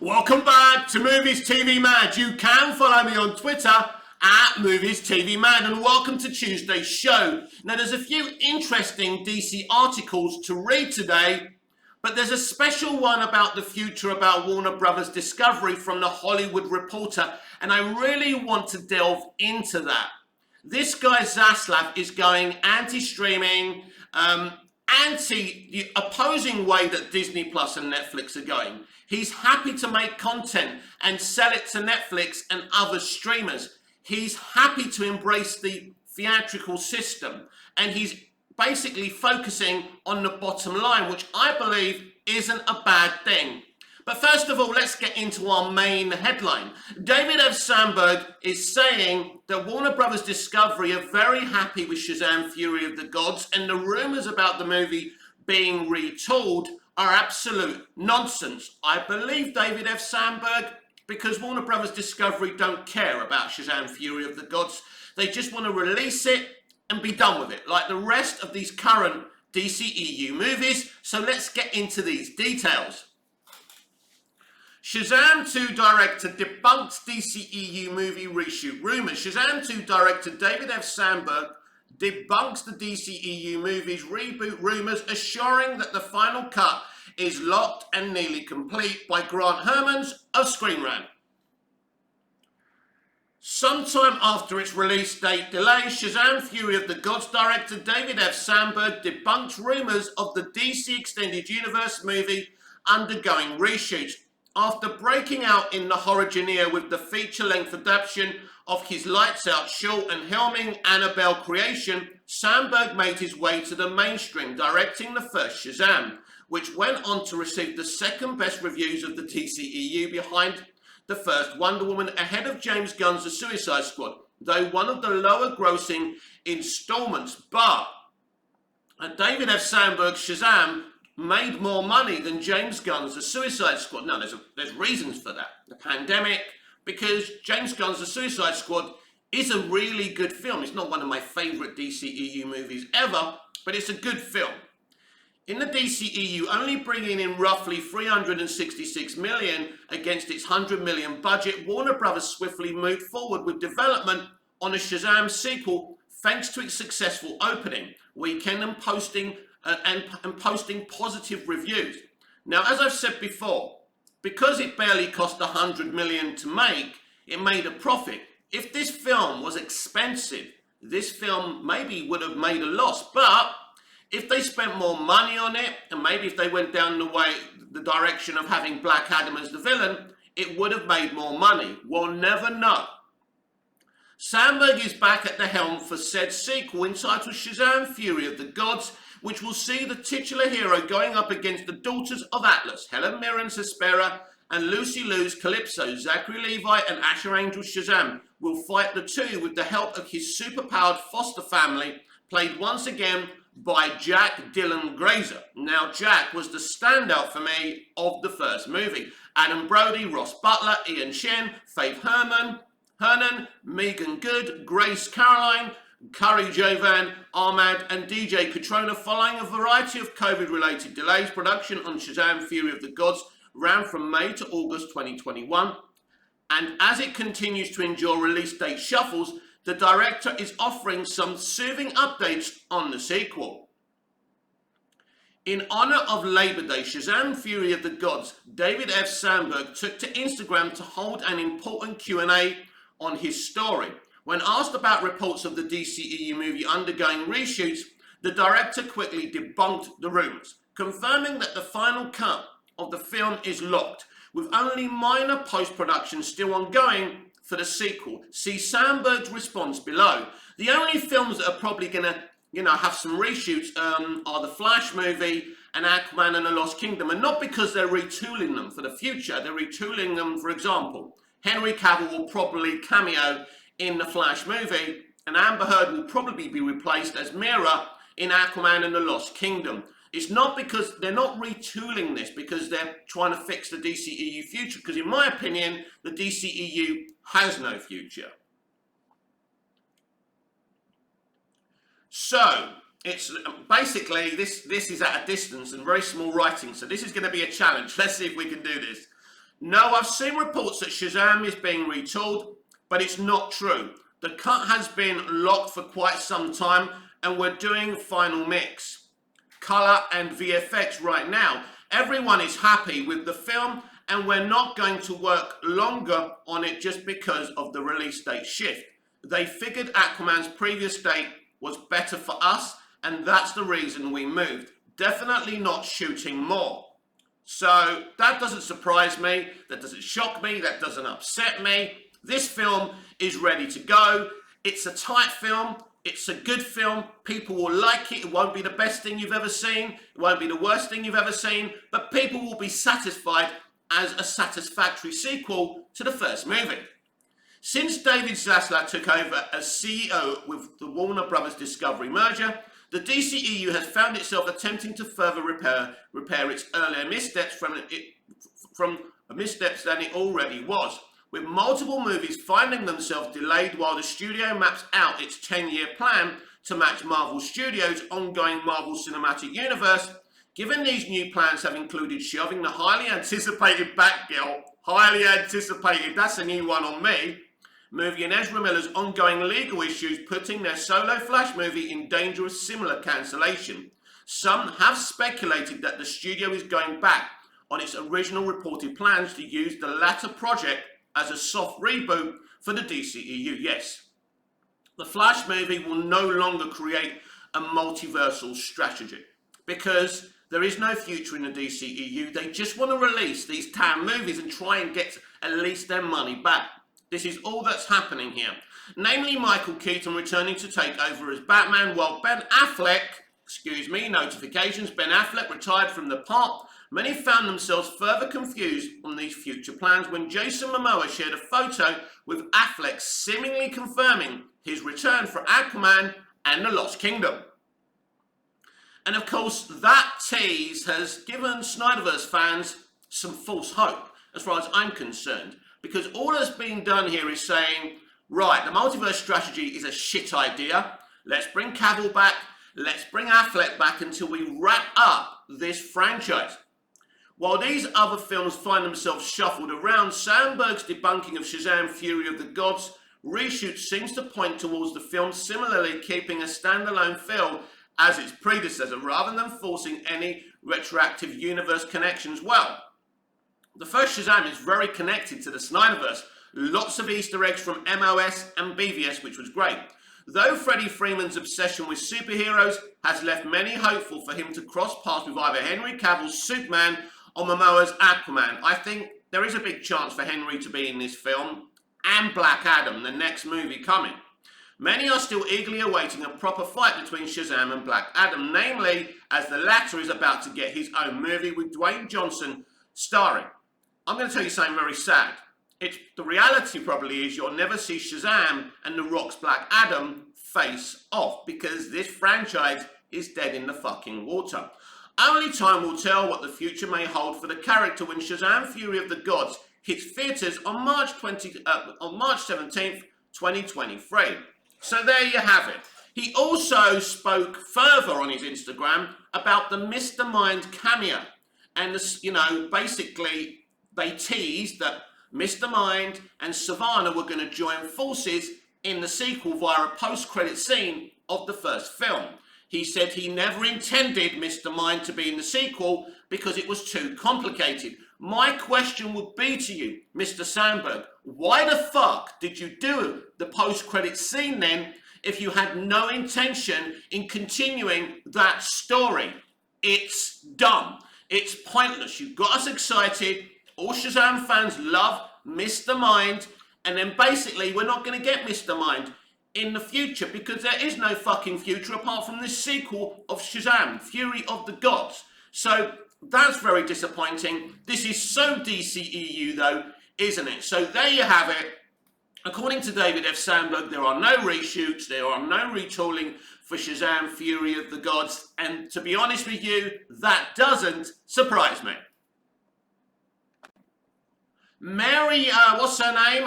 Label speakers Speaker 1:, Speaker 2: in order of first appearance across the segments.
Speaker 1: Welcome back to Movies TV Mad. You can follow me on Twitter at Movies TV Mad, and welcome to Tuesday's show. Now, there's a few interesting DC articles to read today, but there's a special one about the future about Warner Brothers Discovery from the Hollywood Reporter, and I really want to delve into that. This guy Saslav is going anti-streaming, anti the opposing way that Disney Plus and Netflix are going. He's happy to make content and sell it to Netflix and other streamers. He's happy to embrace the theatrical system, and he's basically focusing on the bottom line, which I believe isn't a bad thing. But first of all, let's get into our main headline. David F. Sandberg is saying that Warner Brothers Discovery are very happy with Shazam Fury of the Gods, and the rumors about the movie being retooled are absolute nonsense. I believe David F. Sandberg because Warner Brothers Discovery don't care about Shazam Fury of the Gods. They just want to release it and be done with it, like the rest of these current DCEU movies. So let's get into these details. Shazam 2 director debunks DCEU movie reshoot rumors. Shazam 2 director David F. Sandberg debunks the DCEU movie's reboot rumors, assuring that the final cut is locked and nearly complete by Grant Hermans of Screen Rant. Sometime after its release date delay, Shazam Fury of the Gods director David F. Sandberg debunked rumors of the DC Extended Universe movie undergoing reshoots. After breaking out in the horror genre with the feature-length adaptation of his Lights Out short and helming Annabelle creation, Sandberg made his way to the mainstream, directing the first Shazam, which went on to receive the second best reviews of the DCEU behind the first Wonder Woman, ahead of James Gunn's The Suicide Squad, though one of the lower grossing installments. But David F. Sandberg's Shazam made more money than James Gunn's The Suicide Squad. Now, there's reasons for that. The pandemic, because James Gunn's The Suicide Squad is a really good film. It's not one of my favourite DCEU movies ever, but it's a good film. In the DCEU, only bringing in roughly $366 million against its $100 million budget, Warner Brothers swiftly moved forward with development on a Shazam sequel thanks to its successful opening weekend and posting positive reviews. Now, as I've said before, because it barely cost $100 million to make, it made a profit. If this film was expensive, this film maybe would have made a loss. But if they spent more money on it, and maybe if they went down the direction of having Black Adam as the villain, it would have made more money. We'll never know. Sandberg is back at the helm for said sequel entitled Shazam Fury of the Gods, which will see the titular hero going up against the daughters of Atlas, Helen Mirren's Hespera and Lucy Liu's Calypso. Zachary Levi and Asher Angel's Shazam will fight the two with the help of his superpowered foster family, played once again by Jack Dylan Grazer. Now, Jack was the standout for me of the first movie. Adam Brody, Ross Butler, Ian Shen, Faith Hernan, Megan Good, Grace Caroline, Curry Jovan, Ahmad, and DJ Katrona. Following a variety of COVID-related delays, production on Shazam Fury of the Gods ran from May to August 2021, and as it continues to endure release date shuffles, the director is offering some soothing updates on the sequel. In honor of Labor Day, Shazam Fury of the Gods, David F. Sandberg took to Instagram to hold an important Q&A on his story. When asked about reports of the DCEU movie undergoing reshoots, the director quickly debunked the rumors, confirming that the final cut of the film is locked, with only minor post-production still ongoing for the sequel. See Sandberg's response below. The only films that are probably going to have some reshoots are the Flash movie and Aquaman and the Lost Kingdom, and not because they're retooling them for the future. They're retooling them, for example, Henry Cavill will probably cameo in the Flash movie, and Amber Heard will probably be replaced as Mera in Aquaman and the Lost Kingdom. It's not because they're not retooling this because they're trying to fix the DCEU future, because in my opinion, the DCEU has no future. So, it's basically, this is at a distance and very small writing, so this is going to be a challenge. Let's see if we can do this. No, I've seen reports that Shazam is being retooled, but it's not true. The cut has been locked for quite some time, and we're doing final mix, colour and VFX right now. Everyone is happy with the film, and we're not going to work longer on it just because of the release date shift. They figured Aquaman's previous date was better for us, and that's the reason we moved. Definitely not shooting more. So that doesn't surprise me, that doesn't shock me, that doesn't upset me. This film is ready to go. It's a tight film, it's a good film, people will like it. It won't be the best thing you've ever seen, it won't be the worst thing you've ever seen, but people will be satisfied as a satisfactory sequel to the first movie. Since David Zaslav took over as CEO with the Warner Brothers Discovery merger, the DCEU has found itself attempting to further repair its earlier missteps from missteps than it already was, with multiple movies finding themselves delayed while the studio maps out its 10-year plan to match Marvel Studios' ongoing Marvel Cinematic Universe. Given these new plans have included shelving the highly anticipated Batgirl, that's a new one on me, movie and Ezra Miller's ongoing legal issues putting their solo Flash movie in danger of similar cancellation. Some have speculated that the studio is going back on its original reported plans to use the latter project as a soft reboot for the DCEU. Yes, the Flash movie will no longer create a multiversal strategy because there is no future in the DCEU. They just want to release these damn movies and try and get at least their money back. This is all that's happening here. Namely, Michael Keaton returning to take over as Batman, while Ben Affleck, notifications, Ben Affleck retired from the part. Many found themselves further confused on these future plans when Jason Momoa shared a photo with Affleck seemingly confirming his return for Aquaman and the Lost Kingdom. And of course, that tease has given Snyderverse fans some false hope, as far as I'm concerned. Because all that's being done here is saying, right, the multiverse strategy is a shit idea. Let's bring Cavill back. Let's bring Affleck back until we wrap up this franchise. While these other films find themselves shuffled around, Sandberg's debunking of Shazam Fury of the Gods reshoot seems to point towards the film similarly keeping a standalone feel as its predecessor, rather than forcing any retroactive universe connections. Well, the first Shazam is very connected to the Snyderverse. Lots of Easter eggs from MOS and BVS, which was great. Though Freddie Freeman's obsession with superheroes has left many hopeful for him to cross paths with either Henry Cavill's Superman or Momoa's Aquaman, I think there is a big chance for Henry to be in this film, and Black Adam, the next movie coming. Many are still eagerly awaiting a proper fight between Shazam and Black Adam, namely as the latter is about to get his own movie with Dwayne Johnson starring. I'm going to tell you something very sad. The reality probably is you'll never see Shazam and The Rock's Black Adam face off because this franchise is dead in the fucking water. Only time will tell what the future may hold for the character when Shazam Fury of the Gods hits theatres on March 17th, 2023. So there you have it. He also spoke further on his Instagram about the Mr. Mind cameo. And, basically, they teased that Mr. Mind and Savannah were going to join forces in the sequel via a post-credit scene of the first film. He said he never intended Mr. Mind to be in the sequel because it was too complicated. My question would be to you, Mr. Sandberg, why the fuck did you do the post-credit scene then if you had no intention in continuing that story? It's dumb. It's pointless. You got us excited. All Shazam fans love Mr. Mind. And then basically we're not going to get Mr. Mind in the future because there is no fucking future apart from this sequel of Shazam, Fury of the Gods. So that's very disappointing. This is so DCEU though, isn't it? So there you have it. According to David F. Sandberg, there are no reshoots, there are no retooling for Shazam Fury of the Gods. And to be honest with you, that doesn't surprise me. Mary, what's her name?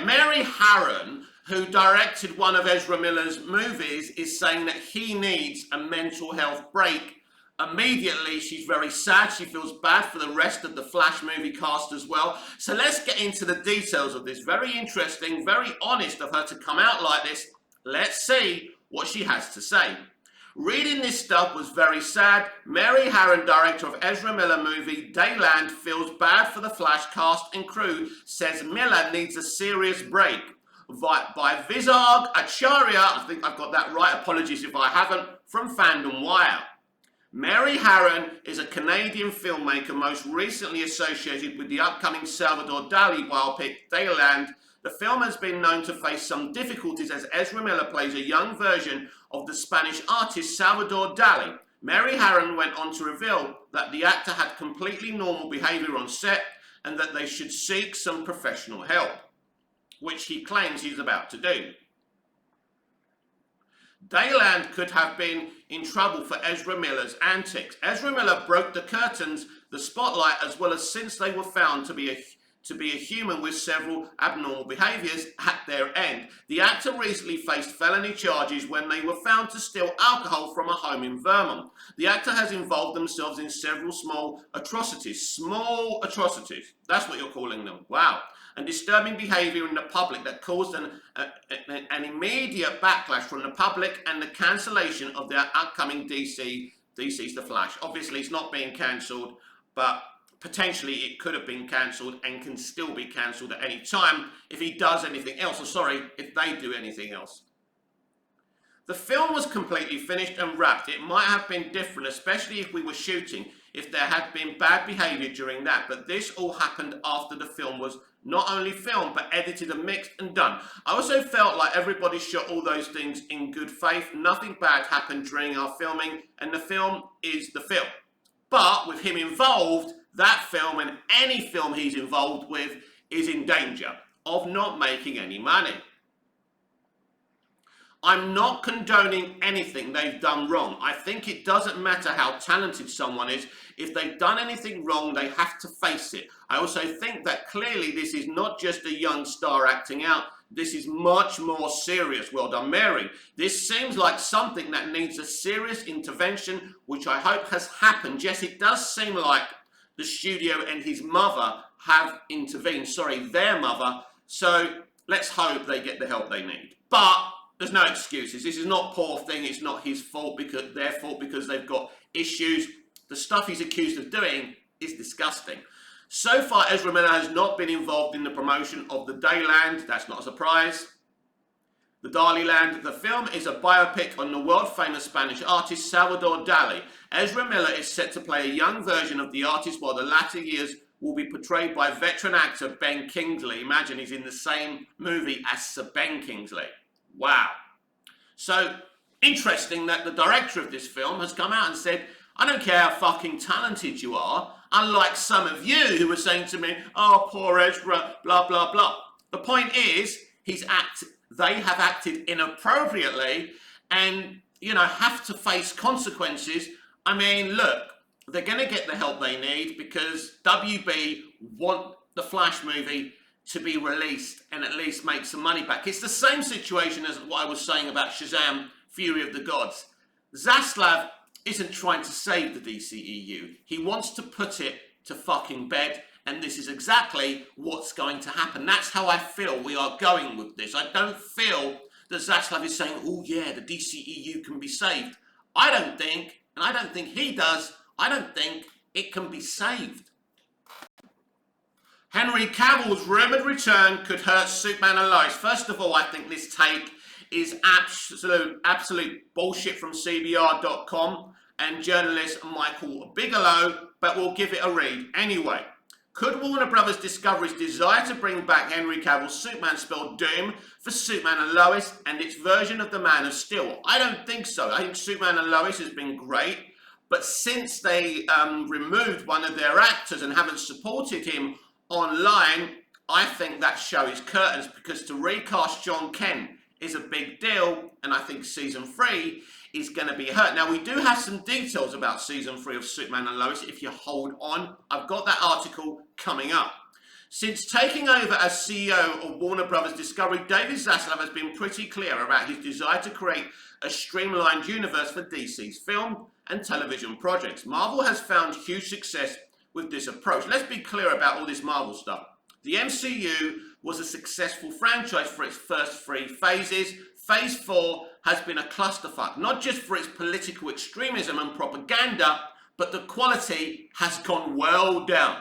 Speaker 1: Mary Harron, who directed one of Ezra Miller's movies, is saying that he needs a mental health break Immediately, she's very sad. She feels bad for the rest of the Flash movie cast as well. So let's get into the details of this. Very interesting, very honest of her to come out like this. Let's see what she has to say. Reading this stuff was very sad. Mary Harron, director of Ezra Miller movie Dayland, feels bad for the Flash cast and crew, says Miller needs a serious break. By Vizag Acharya, I think I've got that right, apologies if I haven't, from Fandom Wire. Mary Harron is a Canadian filmmaker most recently associated with the upcoming Salvador Dali biopic Dayland. The film has been known to face some difficulties as Ezra Miller plays a young version of the Spanish artist Salvador Dali. Mary Harron went on to reveal that the actor had completely normal behaviour on set and that they should seek some professional help, which he claims he's about to do. Dayland could have been in trouble for Ezra Miller's antics. Ezra Miller broke the curtains, the spotlight, as well as since they were found to be a human with several abnormal behaviours at their end. The actor recently faced felony charges when they were found to steal alcohol from a home in Vermont. The actor has involved themselves in several small atrocities. Small atrocities. That's what you're calling them. Wow. And disturbing behaviour in the public that caused an immediate backlash from the public and the cancellation of their upcoming DC's The Flash. Obviously, it's not being cancelled, but potentially it could have been cancelled and can still be cancelled at any time if he does anything else, or sorry, if they do anything else. The film was completely finished and wrapped. It might have been different, especially if we were shooting, if there had been bad behaviour during that, but this all happened after the film was not only filmed, but edited and mixed and done. I also felt like everybody shot all those things in good faith. Nothing bad happened during our filming, and the film is the film. But with him involved, that film and any film he's involved with is in danger of not making any money. I'm not condoning anything they've done wrong. I think it doesn't matter how talented someone is. If they've done anything wrong, they have to face it. I also think that clearly this is not just a young star acting out. This is much more serious. Well done, Mary. This seems like something that needs a serious intervention, which I hope has happened. Yes, it does seem like the studio and his mother have intervened. Sorry, their mother. So let's hope they get the help they need. But there's no excuses. This is not poor thing. It's not his fault because their fault because they've got issues. The stuff he's accused of doing is disgusting. So far, Ezra Miller has not been involved in the promotion of the Dayland. That's not a surprise. The Dali Land. The film is a biopic on the world-famous Spanish artist Salvador Dali. Ezra Miller is set to play a young version of the artist, while the latter years will be portrayed by veteran actor Ben Kingsley. Imagine he's in the same movie as Sir Ben Kingsley. Wow. So, interesting that the director of this film has come out and said, I don't care how fucking talented you are, unlike some of you who were saying to me, oh, poor Ezra, blah, blah, blah. The point is, they have acted inappropriately and, have to face consequences. I mean, look, they're going to get the help they need because WB want the Flash movie to be released and at least make some money back. It's the same situation as what I was saying about Shazam, Fury of the Gods. Zaslav isn't trying to save the DCEU. He wants to put it to fucking bed, and this is exactly what's going to happen. That's how I feel we are going with this. I don't feel that Zaslav is saying, oh yeah, the DCEU can be saved. I don't think, and I don't think he does, I don't think it can be saved. Henry Cavill's rumoured return could hurt Superman and Lois. First of all, I think this take is absolute bullshit from CBR.com and journalist Michael Bigelow, but we'll give it a read anyway. Could Warner Brothers Discovery's desire to bring back Henry Cavill's Superman spell doom for Superman and Lois and its version of the Man of Steel? I don't think so. I think Superman and Lois has been great, but since they removed one of their actors and haven't supported him online, I think that show is curtains, because to recast John Kent is a big deal, and I think season 3 is going to be hurt. Now, we do have some details about season 3 of Superman and Lois. If you hold on, I've got that article coming up. Since taking over as CEO of Warner Brothers Discovery, David Zaslav has been pretty clear about his desire to create a streamlined universe for DC's film and television projects. Marvel has found huge success with this approach. Let's be clear about all this Marvel stuff. The MCU was a successful franchise for its first 3 phases. Phase 4 has been a clusterfuck, not just for its political extremism and propaganda, but the quality has gone well down.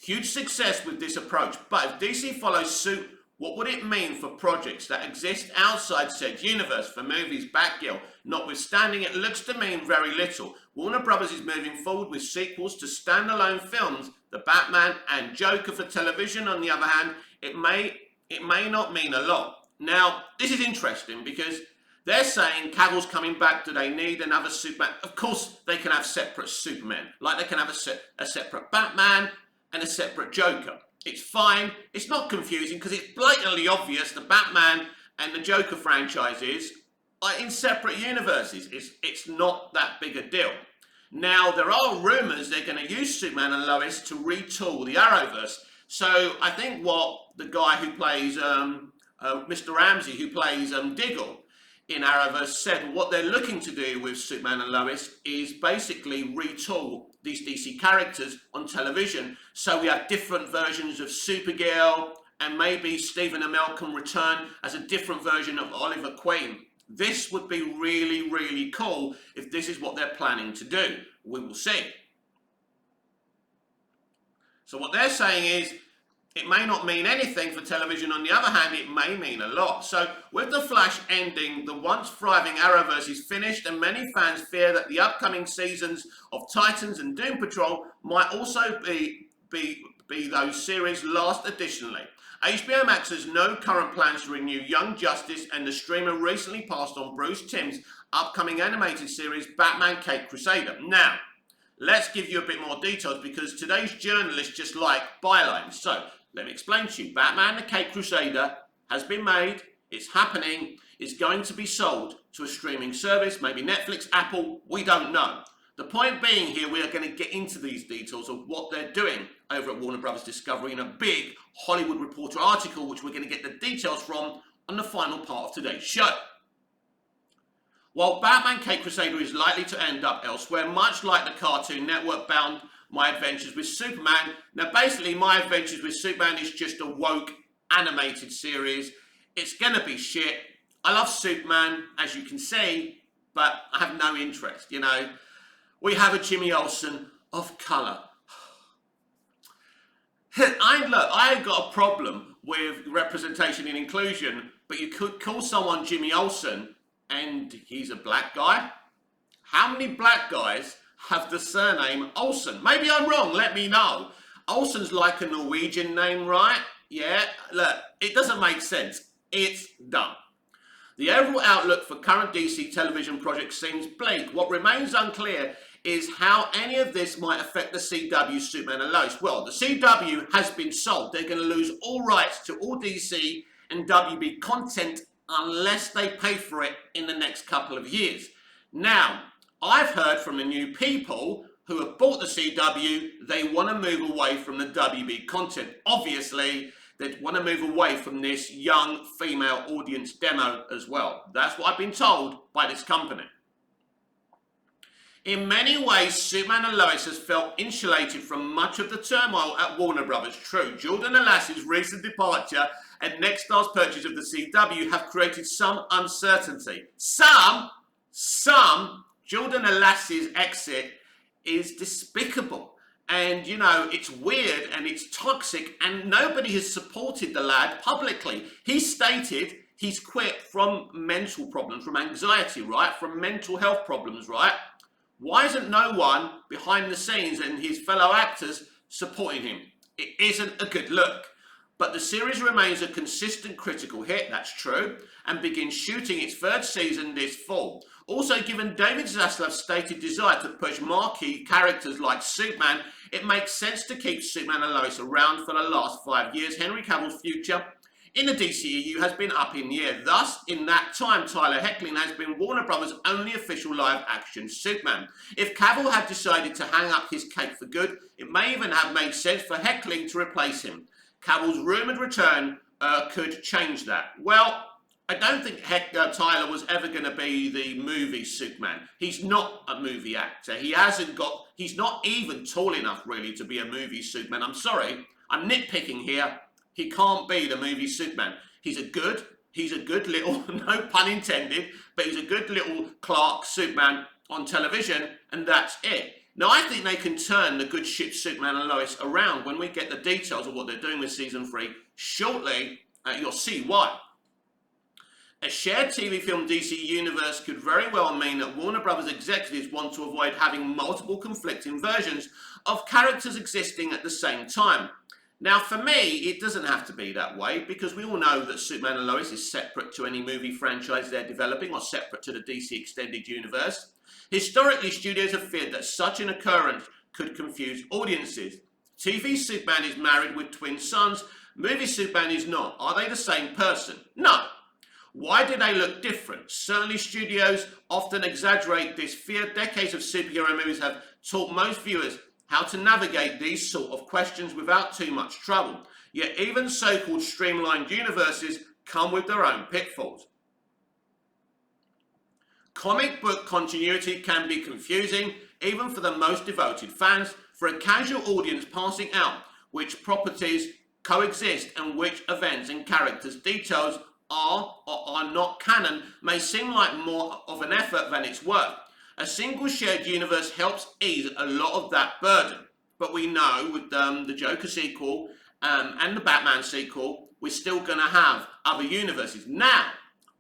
Speaker 1: Huge success with this approach, but if DC follows suit, what would it mean for projects that exist outside said universe? For movies, Batgirl, notwithstanding, it looks to mean very little. Warner Brothers is moving forward with sequels to standalone films. The Batman and Joker for television, on the other hand, it may not mean a lot. Now, this is interesting because they're saying Cavill's coming back. Do they need another Superman? Of course, they can have separate Supermen. Like they can have a separate Batman and a separate Joker. It's fine. It's not confusing because it's blatantly obvious the Batman and the Joker franchises are in separate universes. It's not that big a deal. Now, there are rumours they're going to use Superman and Lois to retool the Arrowverse. So I think what the guy who plays Mr. Ramsey, who plays Diggle in Arrowverse, said what they're looking to do with Superman and Lois is basically retool these DC characters on television. So we have different versions of Supergirl, and maybe Stephen Amell can return as a different version of Oliver Queen. This would be really, really cool if this is what they're planning to do. We will see. So what they're saying is, it may not mean anything for television. On the other hand, it may mean a lot. So with The Flash ending, the once thriving Arrowverse is finished, and many fans fear that the upcoming seasons of Titans and Doom Patrol might also be those series' last additionally. HBO Max has no current plans to renew Young Justice, and the streamer recently passed on Bruce Timm's upcoming animated series, Batman Caped Crusader. Now, let's give you a bit more details because today's journalists just like bylines. So, let me explain to you. Batman the Caped Crusader has been made, it's happening, it's going to be sold to a streaming service, maybe Netflix, Apple, we don't know. The point being here, we are going to get into these details of what they're doing over at Warner Brothers Discovery in a big Hollywood Reporter article, which we're going to get the details from on the final part of today's show. While Batman Caped Crusader is likely to end up elsewhere, much like the Cartoon Network bound My Adventures with Superman. Now, basically, My Adventures with Superman is just a woke animated series. It's going to be shit. I love Superman, as you can see, but I have no interest, you know. We have a Jimmy Olsen of colour. I've got a problem with representation and inclusion, but you could call someone Jimmy Olsen and he's a black guy. How many black guys have the surname Olsen? Maybe I'm wrong, let me know. Olsen's like a Norwegian name, right? Yeah, look, it doesn't make sense. It's dumb. The overall outlook for current DC television projects seems bleak. What remains unclear is how any of this might affect the CW Superman and Lois. Well, the CW has been sold. They're going to lose all rights to all DC and WB content unless they pay for it in the next couple of years. Now, I've heard from the new people who have bought the CW, they want to move away from the WB content. Obviously, they want to move away from this young female audience demo as well. That's what I've been told by this company. In many ways, Superman and Lois has felt insulated from much of the turmoil at Warner Brothers. True, Jordan Alass's recent departure and Nexstar's purchase of the CW have created some uncertainty. Some Jordan Alass's exit is despicable. And, you know, it's weird and it's toxic and nobody has supported the lad publicly. He stated he's quit from mental problems, from anxiety, right? From mental health problems, right? Why isn't no one behind the scenes and his fellow actors supporting him? It isn't a good look. But the series remains a consistent critical hit, that's true, and begins shooting its third season this fall. Also, given David Zaslav's stated desire to push marquee characters like Superman, it makes sense to keep Superman and Lois around for the last 5 years. Henry Cavill's future in the DCEU has been up in the air. Thus, in that time, Tyler Hoechlin has been Warner Brothers' only official live-action Superman. If Cavill had decided to hang up his cape for good, it may even have made sense for Hoechlin to replace him. Cavill's rumoured return could change that. Well, I don't think Tyler was ever going to be the movie Superman. He's not a movie actor. He's not even tall enough really to be a movie Superman. I'm sorry, I'm nitpicking here. He can't be the movie Superman. He's a good little, no pun intended, but he's a good little Clark Superman on television, and that's it. Now, I think they can turn the good ship Superman and Lois around when we get the details of what they're doing with season 3. Shortly, you'll see why. A shared TV film DC universe could very well mean that Warner Brothers executives want to avoid having multiple conflicting versions of characters existing at the same time. Now, for me, it doesn't have to be that way, because we all know that Superman and Lois is separate to any movie franchise they're developing or separate to the DC Extended Universe. Historically, studios have feared that such an occurrence could confuse audiences. TV Superman is married with twin sons. Movie Superman is not. Are they the same person? No. Why do they look different? Certainly studios often exaggerate this fear. Decades of superhero movies have taught most viewers how to navigate these sort of questions without too much trouble. Yet even so-called streamlined universes come with their own pitfalls. Comic book continuity can be confusing, even for the most devoted fans. For a casual audience, passing out which properties coexist and which events and characters' details are or are not canon may seem like more of an effort than it's worth. A single shared universe helps ease a lot of that burden. But we know with the Joker sequel and the Batman sequel, we're still going to have other universes. Now,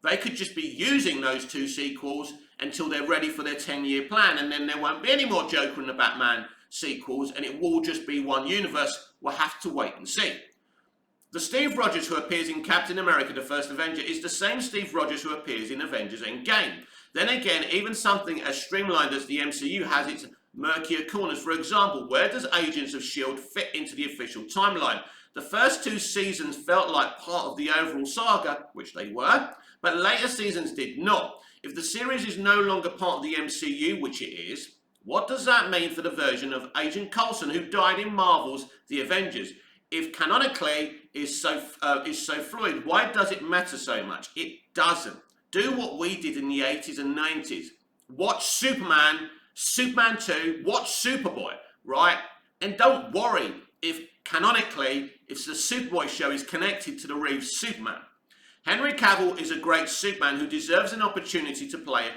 Speaker 1: they could just be using those 2 sequels until they're ready for their 10-year plan, and then there won't be any more Joker and the Batman sequels, and it will just be one universe. We'll have to wait and see. The Steve Rogers who appears in Captain America: The First Avenger is the same Steve Rogers who appears in Avengers Endgame. Then again, even something as streamlined as the MCU has its murkier corners. For example, where does Agents of S.H.I.E.L.D. fit into the official timeline? The first 2 seasons felt like part of the overall saga, which they were, but later seasons did not. If the series is no longer part of the MCU, which it is, what does that mean for the version of Agent Coulson who died in Marvel's The Avengers? If canonically is so fluid, why does it matter so much? It doesn't. Do what we did in the 80s and 90s. Watch Superman, Superman 2, watch Superboy, right? And don't worry if canonically, if the Superboy show is connected to the Reeves Superman. Henry Cavill is a great Superman who deserves an opportunity to play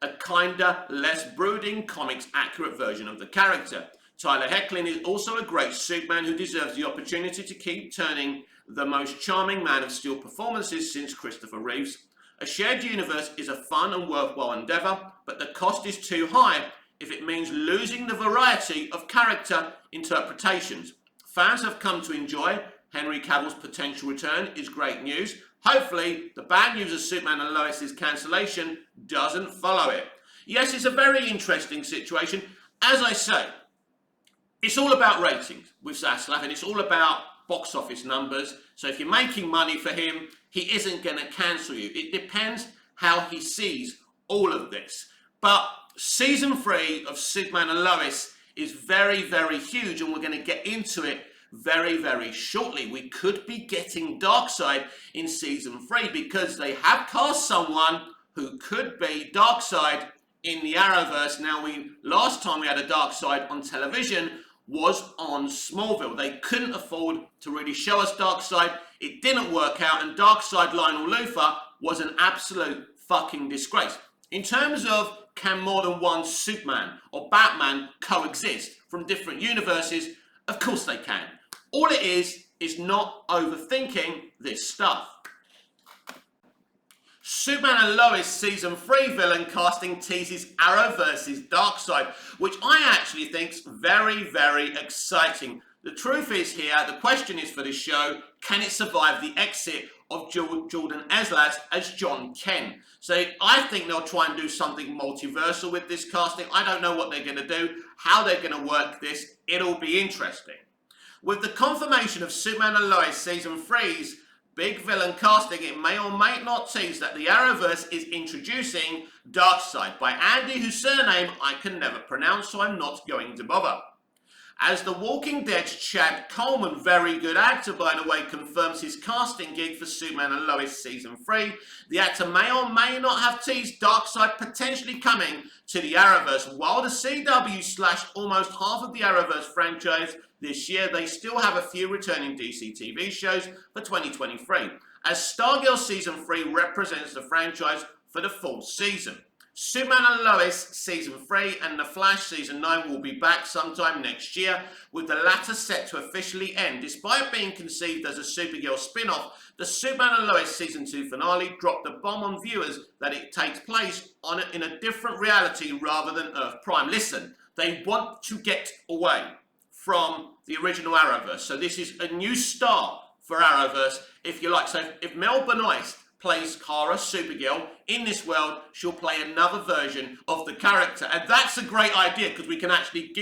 Speaker 1: a kinda less brooding, comics accurate version of the character. Tyler Hoechlin is also a great Superman who deserves the opportunity to keep turning the most charming Man of Steel performances since Christopher Reeves. A shared universe is a fun and worthwhile endeavour, but the cost is too high if it means losing the variety of character interpretations. Fans have come to enjoy Henry Cavill's potential return is great news. Hopefully, the bad news of Superman and Lois's cancellation doesn't follow it. Yes, it's a very interesting situation. As I say, it's all about ratings with Saslav, and it's all about box office numbers. So if you're making money for him, he isn't going to cancel you. It depends how he sees all of this. But season 3 of Superman and Lois is very, very huge, and we're going to get into it very, very shortly. We could be getting Darkseid in season 3 because they have cast someone who could be Darkseid in the Arrowverse. Now, last time we had a Darkseid on television was on Smallville. They couldn't afford to really show us Darkseid. It didn't work out, and Darkseid Lionel Luthor was an absolute fucking disgrace. In terms of can more than one Superman or Batman coexist from different universes, of course they can. All it is not overthinking this stuff. Superman and Lois Season 3 villain casting teases Arrow versus Darkseid, which I actually think is very, very exciting. The truth is here, the question is for this show, can it survive the exit of Jordan Eslas as John Kent? So I think they'll try and do something multiversal with this casting. I don't know what they're going to do, how they're going to work this. It'll be interesting. With the confirmation of Superman and Lois Season 3's big villain casting, it may or may not tease that the Arrowverse is introducing Darkseid by Andy, whose surname I can never pronounce, so I'm not going to bother. As The Walking Dead's Chad Coleman, very good actor by the way, confirms his casting gig for Superman and Lois Season 3, the actor may or may not have teased Darkseid potentially coming to the Arrowverse. While the CW slashed almost half of the Arrowverse franchise this year, they still have a few returning DC TV shows for 2023, as Stargirl Season 3 represents the franchise for the full season. Superman and Lois Season 3 and The Flash Season 9 will be back sometime next year, with the latter set to officially end. Despite being conceived as a Supergirl spin-off, the Superman and Lois Season 2 finale dropped the bomb on viewers that it takes place in a different reality rather than Earth Prime. Listen, they want to get away from the original Arrowverse, so this is a new start for Arrowverse, if you like. So if Mel Benoist plays Kara, Supergirl, in this world, she'll play another version of the character. And that's a great idea, because we can actually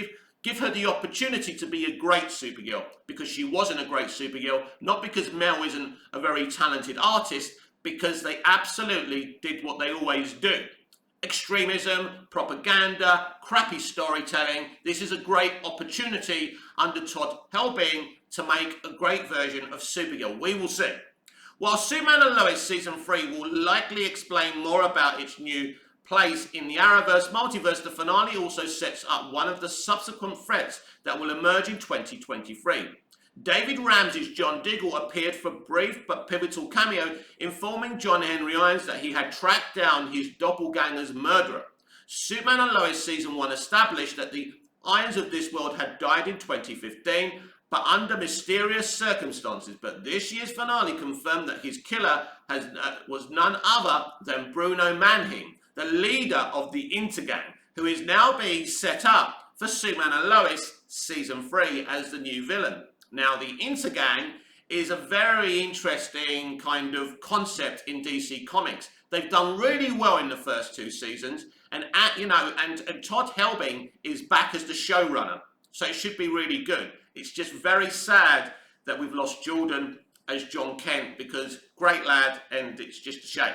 Speaker 1: give her the opportunity to be a great Supergirl, because she wasn't a great Supergirl, not because Mel isn't a very talented artist, because they absolutely did what they always do. Extremism, propaganda, crappy storytelling. This is a great opportunity under Todd Helbing to make a great version of Supergirl. We will see. While Superman and Lois Season 3 will likely explain more about its new place in the Arrowverse multiverse, the finale also sets up one of the subsequent threats that will emerge in 2023. David Ramsey's John Diggle appeared for a brief but pivotal cameo, informing John Henry Irons that he had tracked down his doppelganger's murderer. Superman and Lois Season 1 established that the Irons of this world had died in 2015, but under mysterious circumstances. But this year's finale confirmed that his killer was none other than Bruno Mannheim, the leader of the Intergang, who is now being set up for Superman and Lois Season 3 as the new villain. Now, the Intergang is a very interesting kind of concept in DC Comics. They've done really well in the first 2 seasons, and Todd Helbing is back as the showrunner, so it should be really good. It's just very sad that we've lost Jordan as John Kent, because great lad, and it's just a shame.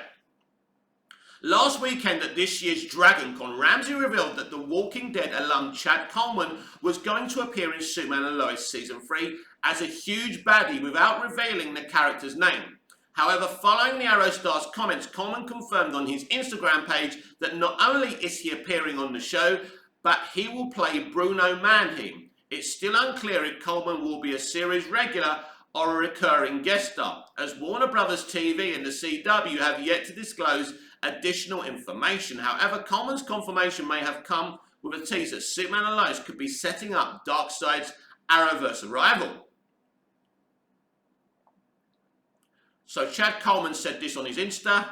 Speaker 1: Last weekend at this year's DragonCon, Ramsey revealed that The Walking Dead alum Chad Coleman was going to appear in Superman and Lois Season 3 as a huge baddie without revealing the character's name. However, following the Arrow Star's comments, Coleman confirmed on his Instagram page that not only is he appearing on the show, but he will play Bruno Mannheim. It's still unclear if Coleman will be a series regular or a recurring guest star, as Warner Brothers TV and the CW have yet to disclose additional information. However, Coleman's confirmation may have come with a tease that Superman and Lois could be setting up Darkseid's Arrowverse arrival. So Chad Coleman said this on his Insta.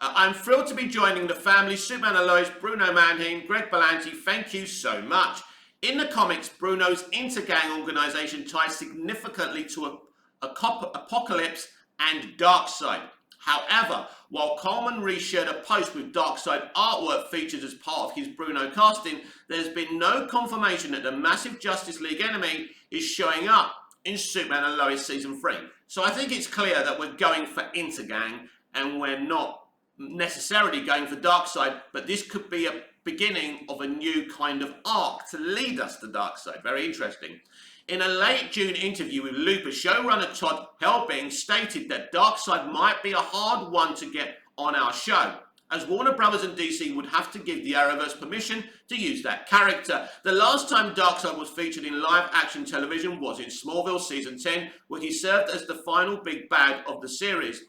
Speaker 1: I'm thrilled to be joining the family. Superman and Lois, Bruno Mannheim, Greg Berlanti, thank you so much. In the comics, Bruno's Intergang organization ties significantly to Apocalypse and Darkseid. However, while Coleman reshared a post with Darkseid artwork featured as part of his Bruno casting, there's been no confirmation that the massive Justice League enemy is showing up in Superman and Lois Season 3. So I think it's clear that we're going for Intergang and we're not necessarily going for Darkseid, but this could be a beginning of a new kind of arc to lead us to Darkseid. Very interesting. In a late June interview with Looper, showrunner Todd Helbing stated that Darkseid might be a hard one to get on our show, as Warner Brothers and DC would have to give the Arrowverse permission to use that character. The last time Darkseid was featured in live-action television was in Smallville Season 10, where he served as the final big bad of the series.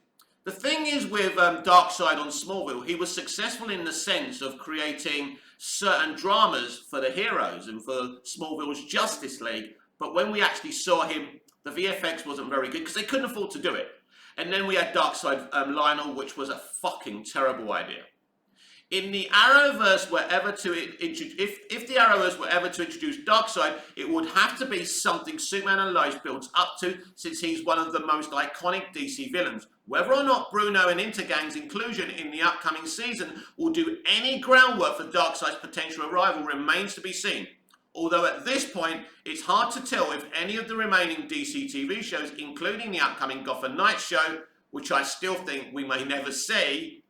Speaker 1: The thing is with Darkseid on Smallville, he was successful in the sense of creating certain dramas for the heroes and for Smallville's Justice League. But when we actually saw him, the VFX wasn't very good because they couldn't afford to do it. And then we had Darkseid Lionel, which was a fucking terrible idea. In the Arrowverse, if the Arrowverse were ever to introduce Darkseid, it would have to be something Superman and Lois builds up to, since he's one of the most iconic DC villains. Whether or not Bruno and Intergang's inclusion in the upcoming season will do any groundwork for Darkseid's potential arrival remains to be seen. Although at this point, it's hard to tell if any of the remaining DC TV shows, including the upcoming Gotham Knights show, which I still think we may never see,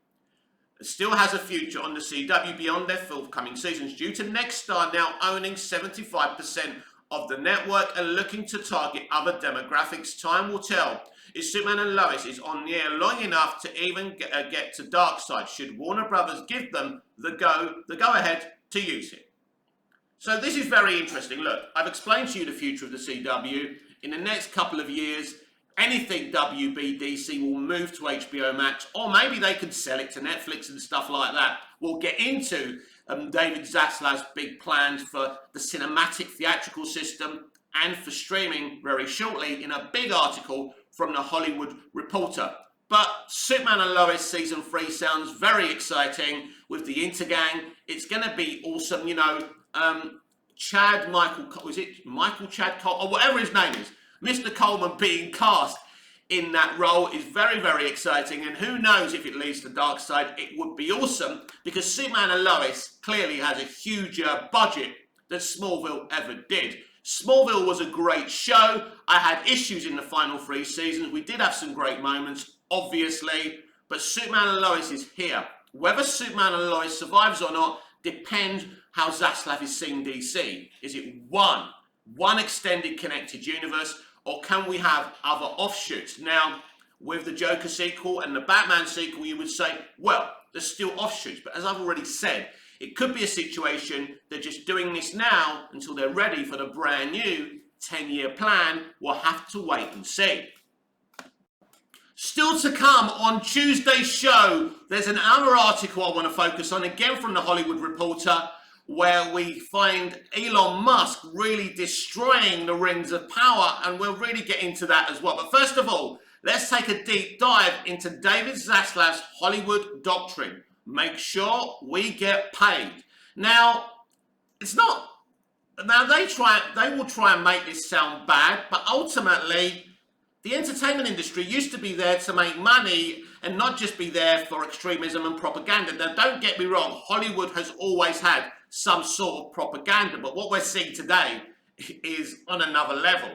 Speaker 1: still has a future on the CW beyond their forthcoming seasons, due to Nexstar now owning 75% of the network and looking to target other demographics. Time will tell if Superman and Lois is on the air long enough to even get to Darkseid, should Warner Brothers give them the go-ahead to use it. So this is very interesting. Look, I've explained to you the future of the CW. In the next couple of years, anything WBDC will move to HBO Max, or maybe they could sell it to Netflix and stuff like that. We'll get into David Zaslav's big plans for the cinematic theatrical system and for streaming very shortly in a big article from the Hollywood Reporter. But Superman and Lois Season 3 sounds very exciting with the Intergang. It's going to be awesome, you know. Michael Chad Cole, or whatever his name is, Mr. Coleman being cast in that role is very, very exciting, and who knows if it leads to Darkseid. It would be awesome, because Superman and Lois clearly has a huger budget than Smallville ever did. Smallville was a great show. I had issues in the final 3 seasons. We did have some great moments, obviously, but Superman and Lois is here. Whether Superman and Lois survives or not depends how Zaslav is seeing DC. Is it one extended connected universe, or can we have other offshoots? Now, with the Joker sequel and the Batman sequel, you would say, well, there's still offshoots. But as I've already said, it could be a situation they're just doing this now until they're ready for the brand new 10-year plan. We'll have to wait and see. Still to come on Tuesday's show, there's another article I want to focus on, again from the Hollywood Reporter, where we find Elon Musk really destroying the rings of power, and we'll really get into that as well. But first of all, let's take a deep dive into David Zaslav's Hollywood doctrine. Make sure we get paid. Now, it's not... Now, they will try and make this sound bad, but ultimately, the entertainment industry used to be there to make money and not just be there for extremism and propaganda. Now, don't get me wrong, Hollywood has always had some sort of propaganda, but what we're seeing today is on another level.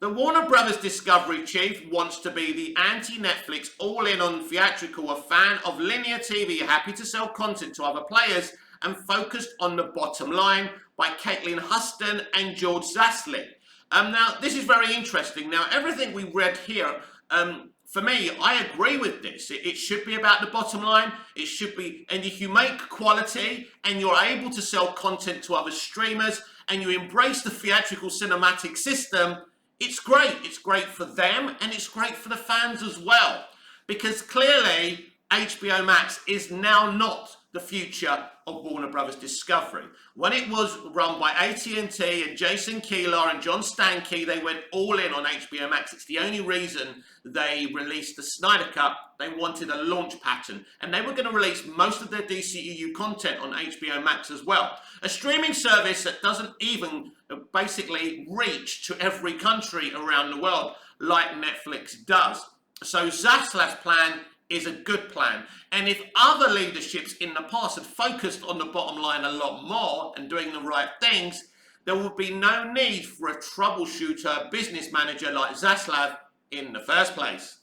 Speaker 1: The Warner Brothers Discovery chief wants to be the anti-Netflix, all-in on theatrical, a fan of linear TV, happy to sell content to other players, and focused on the bottom line, by Caitlin Huston and George Zaslav. Now, this is very interesting. Now, everything we read here, for me, I agree with this. It should be about the bottom line. It should be, and if you make quality and you're able to sell content to other streamers and you embrace the theatrical cinematic system, it's great. It's great for them and it's great for the fans as well. Because clearly, HBO Max is now not the future of Warner Brothers Discovery. When it was run by AT&T and Jason Kilar and John Stankey, they went all in on HBO Max. It's the only reason they released the Snyder Cut. They wanted a launch pattern, and they were going to release most of their DCEU content on HBO Max as well. A streaming service that doesn't even basically reach to every country around the world like Netflix does. So Zaslav's plan is a good plan. And if other leaderships in the past had focused on the bottom line a lot more and doing the right things, there would be no need for a troubleshooter business manager like Zaslav in the first place.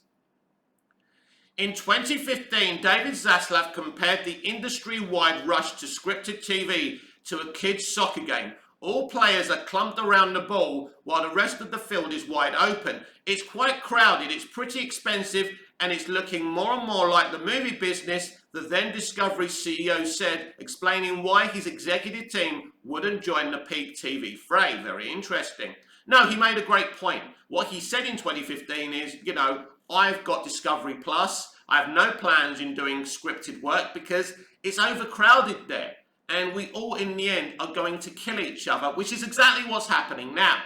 Speaker 1: In 2015, David Zaslav compared the industry-wide rush to scripted TV to a kid's soccer game. All players are clumped around the ball while the rest of the field is wide open. It's quite crowded, it's pretty expensive, and it's looking more and more like the movie business, the then Discovery CEO said, explaining why his executive team wouldn't join the peak TV fray. Very interesting. No, he made a great point. What he said in 2015 is, you know, I've got Discovery Plus. I have no plans in doing scripted work because it's overcrowded there. And we all, in the end, are going to kill each other, which is exactly what's happening now.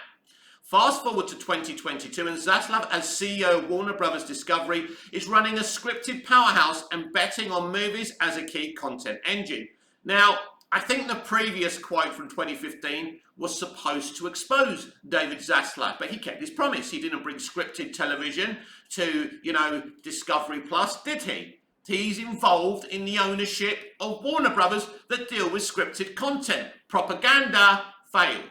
Speaker 1: Fast forward to 2022, and Zaslav, as CEO of Warner Brothers Discovery, is running a scripted powerhouse and betting on movies as a key content engine. Now, I think the previous quote from 2015 was supposed to expose David Zaslav, but he kept his promise. He didn't bring scripted television to, you know, Discovery Plus, did he? He's involved in the ownership of Warner Brothers that deal with scripted content. Propaganda failed.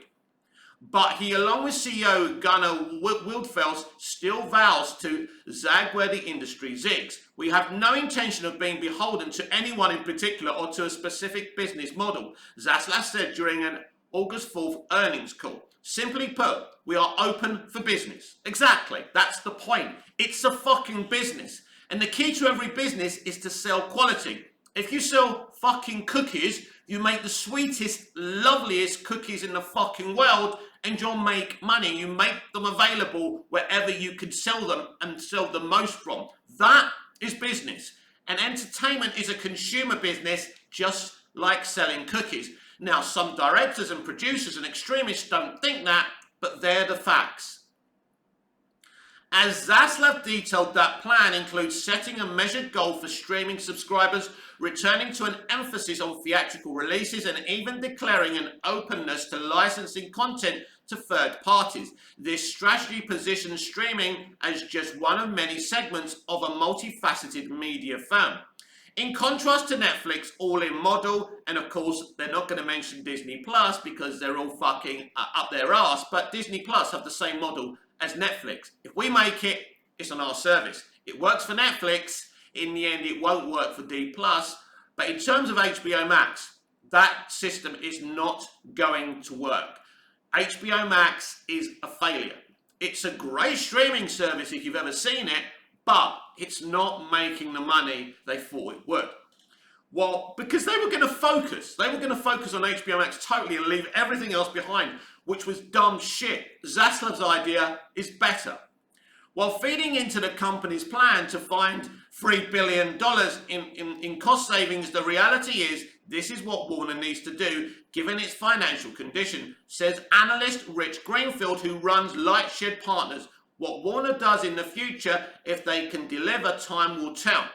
Speaker 1: But he, along with CEO Gunnar Wildfels, still vows to zag where the industry zigs. We have no intention of being beholden to anyone in particular or to a specific business model, Zaslav said during an August 4th earnings call. Simply put, we are open for business. Exactly. That's the point. It's a fucking business. And the key to every business is to sell quality. If you sell fucking cookies, you make the sweetest, loveliest cookies in the fucking world, and you'll make money. You make them available wherever you can sell them and sell the most from. That is business. And entertainment is a consumer business, just like selling cookies. Now, some directors and producers and extremists don't think that, but they're the facts. As Zaslav detailed, that plan includes setting a measured goal for streaming subscribers, returning to an emphasis on theatrical releases, and even declaring an openness to licensing content to third parties. This strategy positions streaming as just one of many segments of a multifaceted media firm. In contrast to Netflix all-in model, and of course they're not going to mention Disney Plus because they're all fucking up their ass, but Disney Plus have the same model as Netflix. If we make it, it's on our service. It works for Netflix. In the end, it won't work for D+. But in terms of HBO Max, that system is not going to work. HBO Max is a failure. It's a great streaming service if you've ever seen it, but it's not making the money they thought it would. Well, because they were going to focus. They were going to focus on HBO Max totally and leave everything else behind, which was dumb shit. Zaslav's idea is better. While feeding into the company's plan to find $3 billion in cost savings, the reality is this is what Warner needs to do given its financial condition, says analyst Rich Greenfield, who runs Lightshed Partners. What Warner does in the future, if they can deliver, time will tell.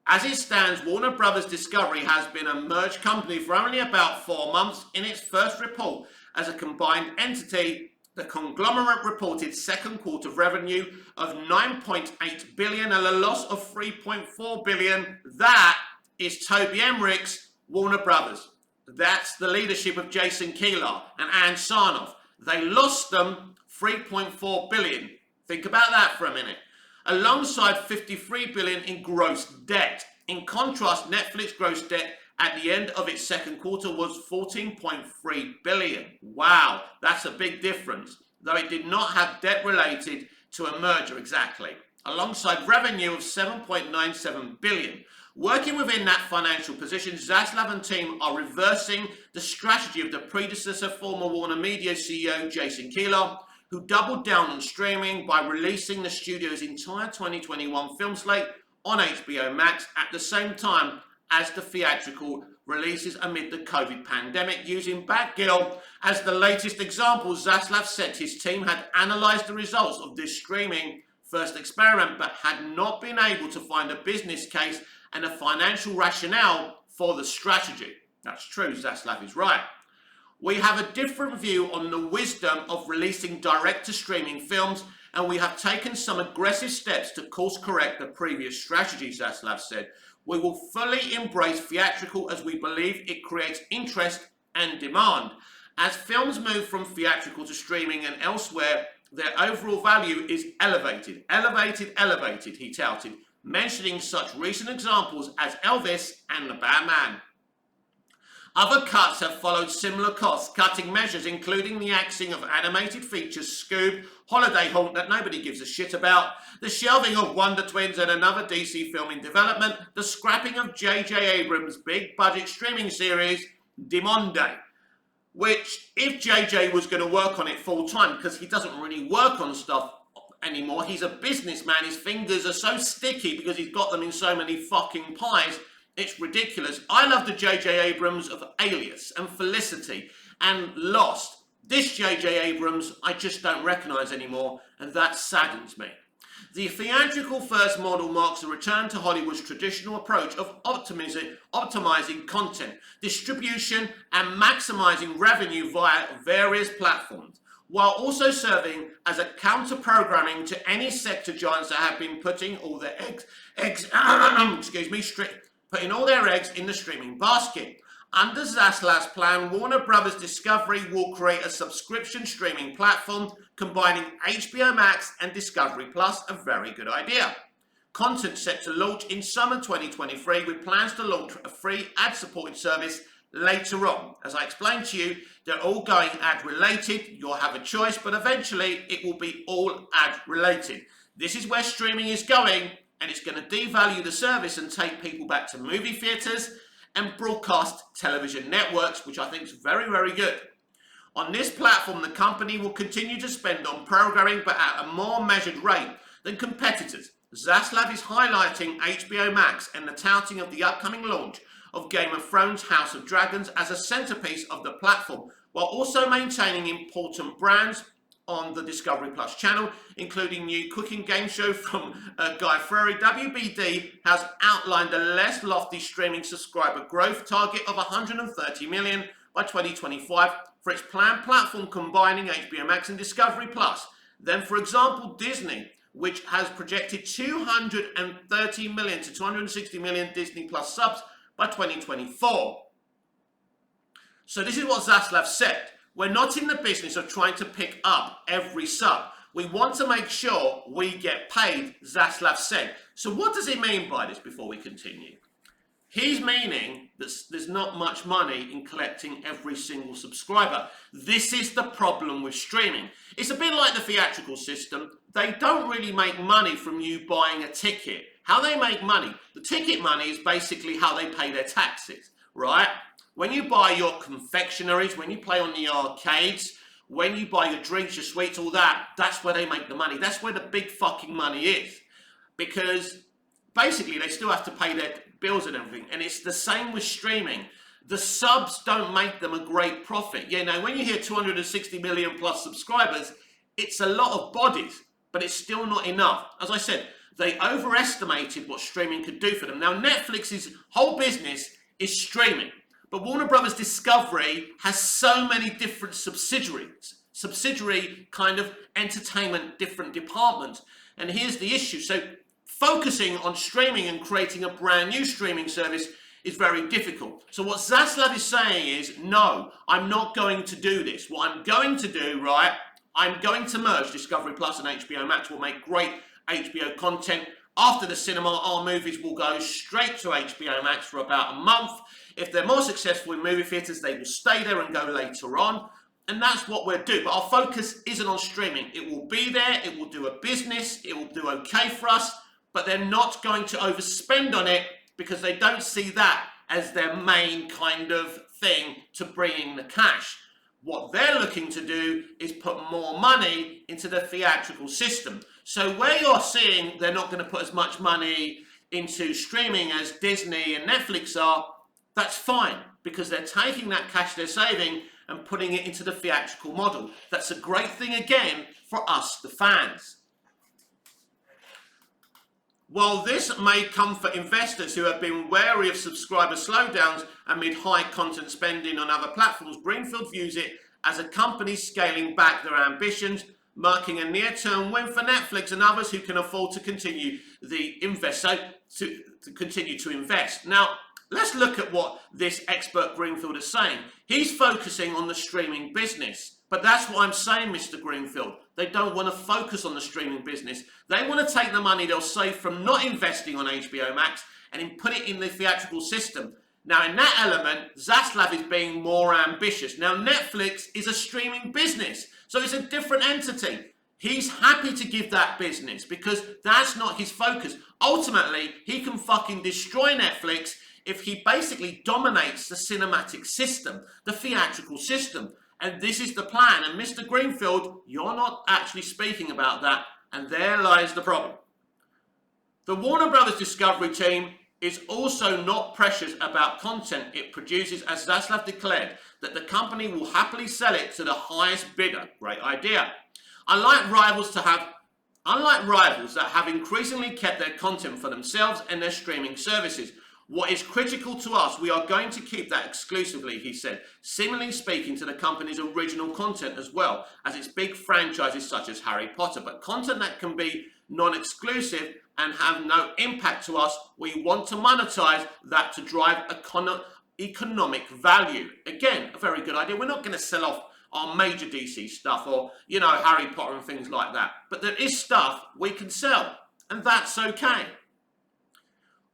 Speaker 1: As it stands, Warner Brothers Discovery has been a merged company for only about 4 months. In its first report as a combined entity, the conglomerate reported second quarter revenue of $9.8 billion and a loss of $3.4 billion. That is Toby Emmerich's Warner Brothers. That's the leadership of Jason Kilar and Ann Sarnoff. They lost them $3.4 billion. Think about that for a minute. Alongside $53 billion in gross debt. In contrast, Netflix gross debt at the end of its second quarter was $14.3 billion. Wow, that's a big difference, though it did not have debt related to a merger exactly. Alongside revenue of $7.97 billion. Working within that financial position, Zaslav and team are reversing the strategy of the predecessor, former Warner Media CEO Jason Kilar, who doubled down on streaming by releasing the studio's entire 2021 film slate on HBO Max at the same time as the theatrical releases amid the COVID pandemic. Using Batgirl as the latest example, Zaslav said his team had analysed the results of this streaming first experiment but had not been able to find a business case and a financial rationale for the strategy. That's true, Zaslav is right. We have a different view on the wisdom of releasing direct-to-streaming films, and we have taken some aggressive steps to course-correct the previous strategy, Zaslav said. We will fully embrace theatrical as we believe it creates interest and demand. As films move from theatrical to streaming and elsewhere, their overall value is elevated, he touted, mentioning such recent examples as Elvis and The Batman. Other cuts have followed similar cost-cutting measures, including the axing of animated features Scoob, Holiday Haunt that nobody gives a shit about, the shelving of Wonder Twins and another DC film in development, the scrapping of J.J. Abrams' big-budget streaming series, Dimonde, which, if J.J. was going to work on it full-time, because he doesn't really work on stuff anymore, he's a businessman, his fingers are so sticky because he's got them in so many fucking pies, it's ridiculous. I love the J.J. Abrams of Alias and Felicity and Lost. This J.J. Abrams I just don't recognise anymore, and that saddens me. The theatrical first model marks a return to Hollywood's traditional approach of optimizing content, distribution, and maximizing revenue via various platforms, while also serving as a counter-programming to any sector giants that have been putting all their putting all their eggs in the streaming basket. Under Zaslav's plan, Warner Brothers Discovery will create a subscription streaming platform combining HBO Max and Discovery Plus, a very good idea. Content set to launch in summer 2023 with plans to launch a free ad-supported service later on. As I explained to you, they're all going ad related. You'll have a choice, but eventually it will be all ad related. This is where streaming is going, and it's going to devalue the service and take people back to movie theatres and broadcast television networks, which I think is very, very good. On this platform, the company will continue to spend on programming, but at a more measured rate than competitors. Zaslav is highlighting HBO Max and the touting of the upcoming launch of Game of Thrones House of Dragons as a centerpiece of the platform, while also maintaining important brands on the Discovery Plus channel, including new cooking game show from Guy Fieri. WBD has outlined a less lofty streaming subscriber growth target of 130 million by 2025 for its planned platform combining HBO Max and Discovery Plus. Then, for example, Disney, which has projected 230 million to 260 million Disney Plus subs by 2024. So this is what Zaslav said. We're not in the business of trying to pick up every sub. We want to make sure we get paid, Zaslav said. So what does he mean by this before we continue? He's meaning that there's not much money in collecting every single subscriber. This is the problem with streaming. It's a bit like the theatrical system. They don't really make money from you buying a ticket. How they make money? The ticket money is basically how they pay their taxes, right? When you buy your confectionaries, when you play on the arcades, when you buy your drinks, your sweets, all that, that's where they make the money. That's where the big fucking money is. Because basically they still have to pay their bills and everything. And it's the same with streaming. The subs don't make them a great profit. Yeah, now when you hear 260 million plus subscribers, it's a lot of bodies, but it's still not enough. As I said, they overestimated what streaming could do for them. Now Netflix's whole business is streaming. But Warner Brothers Discovery has so many different subsidiary kind of entertainment, different departments. And here's the issue. So focusing on streaming and creating a brand new streaming service is very difficult. So what Zaslav is saying is, no, I'm not going to do this. What I'm going to do, right, I'm going to merge Discovery Plus and HBO Max. We'll make great HBO content. After the cinema, our movies will go straight to HBO Max for about a month. If they're more successful in movie theatres, they will stay there and go later on. And that's what we'll do. But our focus isn't on streaming. It will be there. It will do a business. It will do okay for us. But they're not going to overspend on it because they don't see that as their main kind of thing to bring in the cash. What they're looking to do is put more money into the theatrical system. So where you're seeing they're not going to put as much money into streaming as Disney and Netflix are, that's fine, because they're taking that cash they're saving and putting it into the theatrical model. That's a great thing, again, for us, the fans. While this may comfort investors who have been wary of subscriber slowdowns amid high content spending on other platforms, Greenfield views it as a company scaling back their ambitions, marking a near-term win for Netflix and others who can afford to continue to continue to invest. Now, let's look at what this expert Greenfield is saying. He's focusing on the streaming business. But that's what I'm saying, Mr. Greenfield. They don't want to focus on the streaming business. They want to take the money they'll save from not investing on HBO Max and put it in the theatrical system. Now, in that element, Zaslav is being more ambitious. Now, Netflix is a streaming business, so it's a different entity. He's happy to give that business because that's not his focus. Ultimately, he can fucking destroy Netflix if he basically dominates the cinematic system, the theatrical system. And this is the plan. And Mr. Greenfield, you're not actually speaking about that. And there lies the problem. The Warner Brothers Discovery team is also not precious about content it produces, as Zaslav declared that the company will happily sell it to the highest bidder. Great idea. Unlike rivals that have increasingly kept their content for themselves and their streaming services, what is critical to us, we are going to keep that exclusively, he said, seemingly speaking to the company's original content as well as its big franchises such as Harry Potter. But content that can be non-exclusive and have no impact to us, we want to monetize that to drive economic value. Again, a very good idea. We're not going to sell off our major DC stuff or, you know, Harry Potter and things like that. But there is stuff we can sell, and that's okay.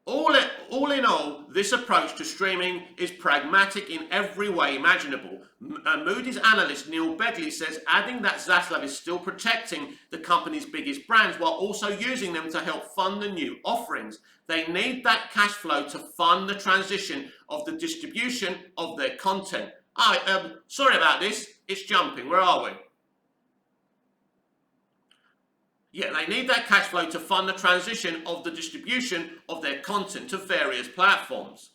Speaker 1: All in all, this approach to streaming is pragmatic in every way imaginable. Moody's analyst Neil Begley says, adding that Zaslav is still protecting the company's biggest brands while also using them to help fund the new offerings. They need that cash flow to fund the transition of the distribution of their content. Sorry about this, it's jumping. Where are we? Yeah, they need that cash flow to fund the transition of the distribution of their content to various platforms.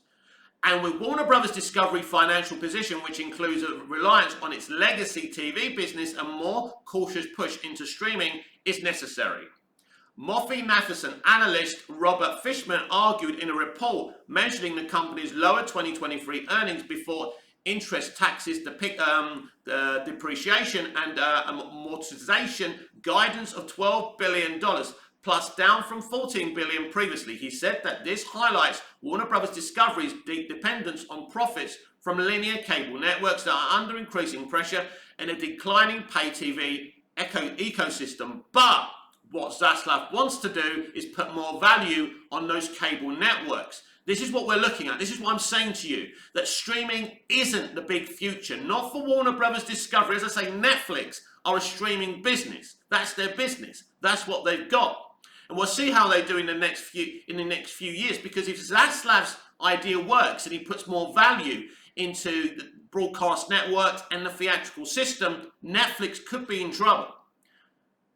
Speaker 1: And with Warner Brothers Discovery financial position, which includes a reliance on its legacy TV business, a more cautious push into streaming is necessary. MoffettNathanson analyst Robert Fishman argued in a report mentioning the company's lower 2023 earnings before interest, taxes, depreciation and amortization guidance of $12 billion plus down from $14 billion previously. He said that this highlights Warner Brothers Discovery's deep dependence on profits from linear cable networks that are under increasing pressure in a declining pay TV ecosystem. But what Zaslav wants to do is put more value on those cable networks. This is what we're looking at. This is what I'm saying to you, that streaming isn't the big future. Not for Warner Brothers Discovery. As I say, Netflix are a streaming business. That's their business. That's what they've got. And we'll see how they do in the next few years, because if Zaslav's idea works and he puts more value into the broadcast networks and the theatrical system, Netflix could be in trouble.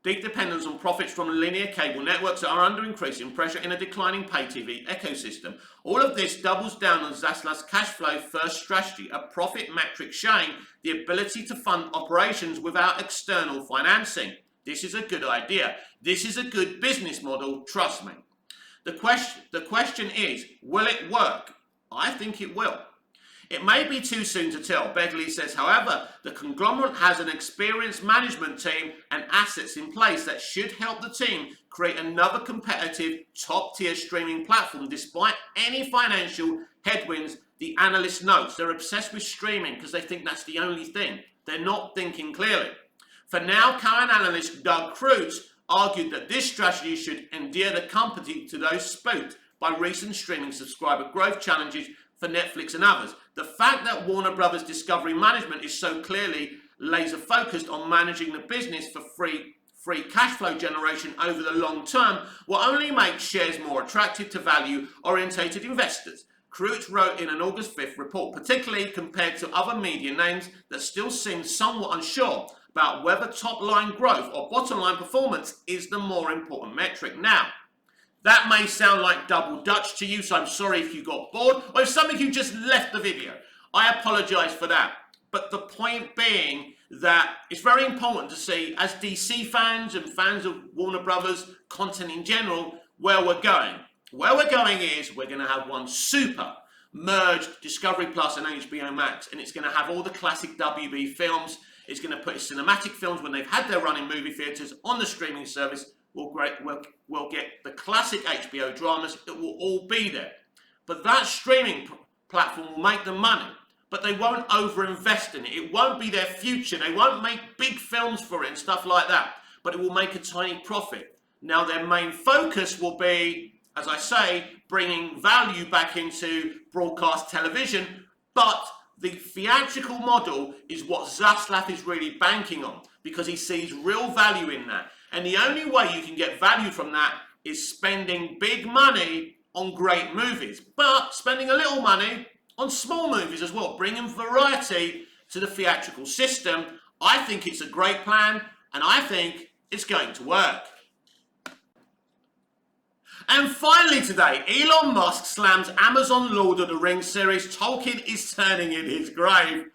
Speaker 1: Deep dependence on profits from linear cable networks that are under increasing pressure in a declining pay TV ecosystem. All of this doubles down on Zaslav's cash flow first strategy, a profit metric showing the ability to fund operations without external financing. This is a good idea. This is a good business model, trust me. The question is, will it work? I think it will. It may be too soon to tell, Begley says. However, the conglomerate has an experienced management team and assets in place that should help the team create another competitive, top-tier streaming platform despite any financial headwinds. The analyst notes they're obsessed with streaming because they think that's the only thing. They're not thinking clearly. For now, current analyst Doug Cruz argued that this strategy should endear the company to those spooked by recent streaming subscriber growth challenges for Netflix and others. The fact that Warner Brothers Discovery management is so clearly laser focused on managing the business for free cash flow generation over the long term will only make shares more attractive to value-orientated investors. Cruz wrote in an August 5th report, particularly compared to other media names that still seem somewhat unsure about whether top-line growth or bottom-line performance is the more important metric. Now, that may sound like double Dutch to you, so I'm sorry if you got bored, or if some of you just left the video. I apologize for that. But the point being that it's very important to see, as DC fans and fans of Warner Brothers content in general, where we're going. Where we're going is we're going to have one super merged Discovery Plus and HBO Max, and it's going to have all the classic WB films. It's going to put its cinematic films when they've had their run in movie theaters on the streaming service. We'll get the classic HBO dramas. It will all be there. But that streaming platform will make the money. But they won't overinvest in it. It won't be their future. They won't make big films for it and stuff like that. But it will make a tiny profit. Now their main focus will be, as I say, bringing value back into broadcast television. But the theatrical model is what Zaslav is really banking on, because he sees real value in that. And the only way you can get value from that is spending big money on great movies, but spending a little money on small movies as well, bringing variety to the theatrical system. I think it's a great plan, and I think it's going to work. And finally today, Elon Musk slams Amazon Lord of the Rings series. Tolkien is turning in his grave.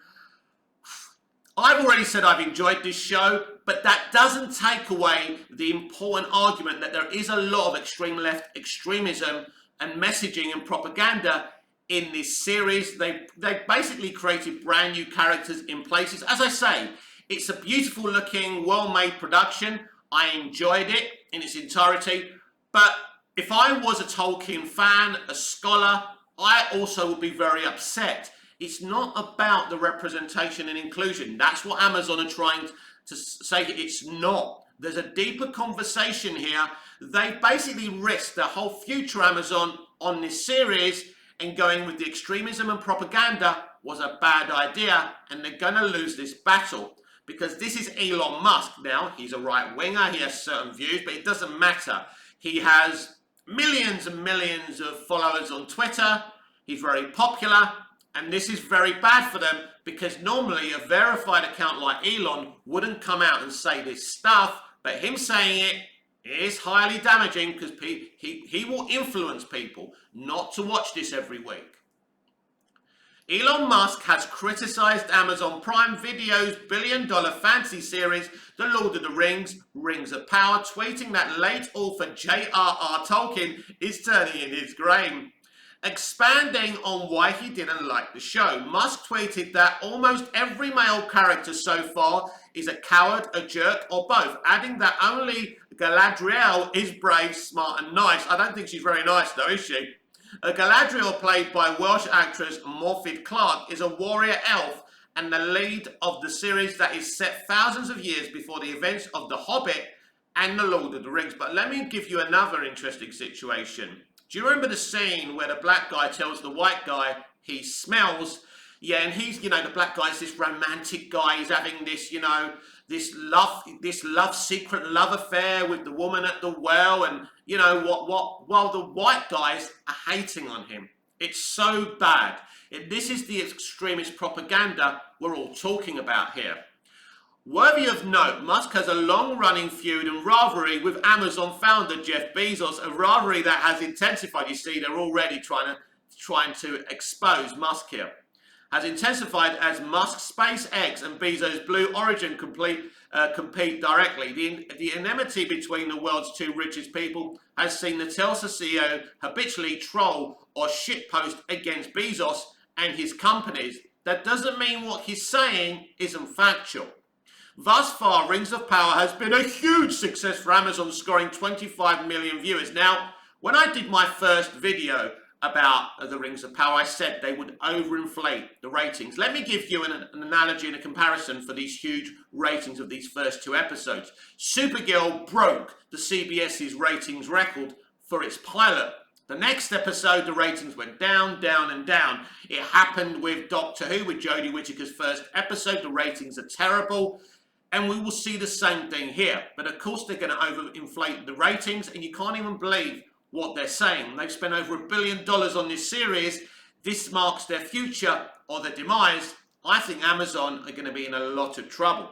Speaker 1: I've already said I've enjoyed this show, but that doesn't take away the important argument that there is a lot of extreme left extremism and messaging and propaganda in this series. They basically created brand new characters in places. As I say, it's a beautiful looking, well-made production. I enjoyed it in its entirety, but if I was a Tolkien fan, a scholar, I also would be very upset. It's not about the representation and inclusion. That's what Amazon are trying to say. It's not. There's a deeper conversation here. They basically risked their whole future, Amazon, on this series, and going with the extremism and propaganda was a bad idea, and they're going to lose this battle. Because this is Elon Musk now. He's a right-winger, he has certain views, but it doesn't matter. He has millions and millions of followers on Twitter, he's very popular, and this is very bad for them, because normally a verified account like Elon wouldn't come out and say this stuff, but him saying it is highly damaging, because he will influence people not to watch this every week. Elon Musk has criticised Amazon Prime Video's billion-dollar fantasy series, The Lord of the Rings, Rings of Power, tweeting that late author J.R.R. Tolkien is turning in his grave. Expanding on why he didn't like the show, Musk tweeted that almost every male character so far is a coward, a jerk, or both, adding that only Galadriel is brave, smart, and nice. I don't think she's very nice, though, is she? Galadriel, played by Welsh actress Morfydd Clark, is a warrior elf and the lead of the series that is set thousands of years before the events of The Hobbit and The Lord of the Rings. But let me give you another interesting situation. Do you remember the scene where the black guy tells the white guy he smells? Yeah, and he's, the black guy's this romantic guy. He's having this, this secret love affair with the woman at the well, and while the white guys are hating on him. It's so bad. This is the extremist propaganda we're all talking about here. Worthy of note, Musk has a long-running feud and rivalry with Amazon founder Jeff Bezos, a rivalry that has intensified. You see, they're already trying to expose Musk here. Has intensified as Musk, SpaceX, and Bezos' Blue Origin compete directly. The enmity between the world's two richest people has seen the Tesla CEO habitually troll or shitpost against Bezos and his companies. That doesn't mean what he's saying isn't factual. Thus far, Rings of Power has been a huge success for Amazon, scoring 25 million viewers. Now, when I did my first video about the Rings of Power, I said they would overinflate the ratings. Let me give you an analogy and a comparison for these huge ratings of these first two episodes. Supergirl broke the CBS's ratings record for its pilot. The next episode, the ratings went down, down, and down. It happened with Doctor Who, with Jodie Whittaker's first episode. The ratings are terrible. And we will see the same thing here. But of course, they're going to overinflate the ratings, and you can't even believe what they're saying. They've spent over $1 billion on this series. This marks their future or their demise. I think Amazon are going to be in a lot of trouble.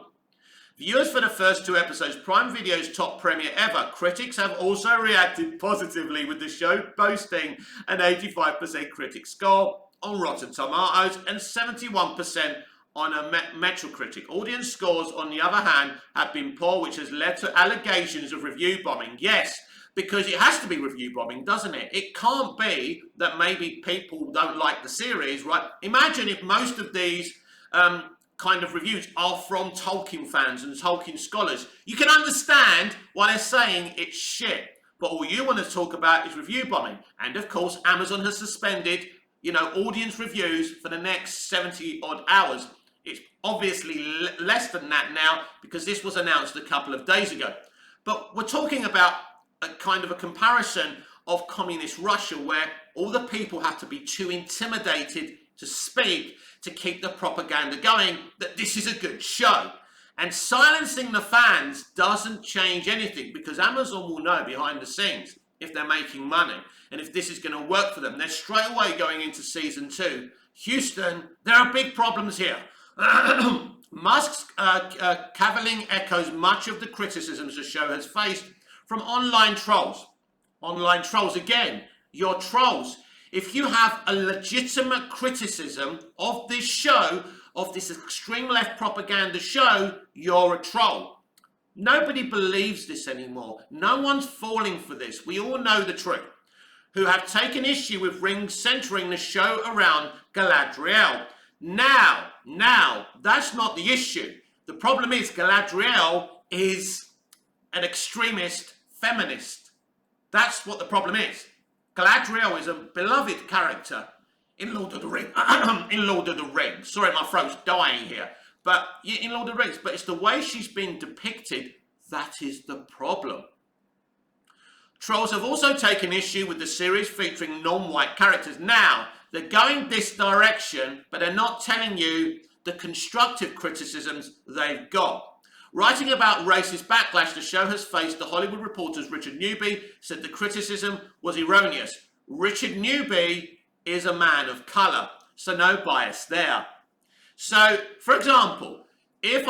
Speaker 1: Viewers for the first two episodes, Prime Video's top premiere ever. Critics have also reacted positively, with the show boasting an 85% critic score on Rotten Tomatoes and 71% on a Metacritic. Audience scores, on the other hand, have been poor, which has led to allegations of review bombing. Yes, because it has to be review bombing, doesn't it? It can't be that maybe people don't like the series, right? Imagine if most of these kind of reviews are from Tolkien fans and Tolkien scholars. You can understand why they're saying it's shit. But all you want to talk about is review bombing. And of course, Amazon has suspended, audience reviews for the next 70 odd hours. It's obviously less than that now, because this was announced a couple of days ago. But we're talking about a kind of a comparison of communist Russia, where all the people have to be too intimidated to speak to keep the propaganda going that this is a good show. And silencing the fans doesn't change anything, because Amazon will know behind the scenes if they're making money and if this is going to work for them. They're straight away going into season 2. Houston, there are big problems here. Musk's cavilling echoes much of the criticisms the show has faced from online trolls. Online trolls, again, you're trolls. If you have a legitimate criticism of this show, of this extreme left propaganda show, you're a troll. Nobody believes this anymore. No one's falling for this. We all know the truth. Who have taken issue with Rings centering the show around Galadriel. Now, that's not the issue. The problem is Galadriel is an extremist feminist. That's what the problem is. Galadriel is a beloved character in Lord of the Rings. Sorry, my throat's dying here. But in Lord of the Rings. But it's the way she's been depicted that is the problem. Trolls have also taken issue with the series featuring non-white characters. Now, they're going this direction, but they're not telling you the constructive criticisms they've got. Writing about racist backlash, the show has faced The Hollywood Reporter's Richard Newby said the criticism was erroneous. Richard Newby is a man of colour, so no bias there. So, for example, if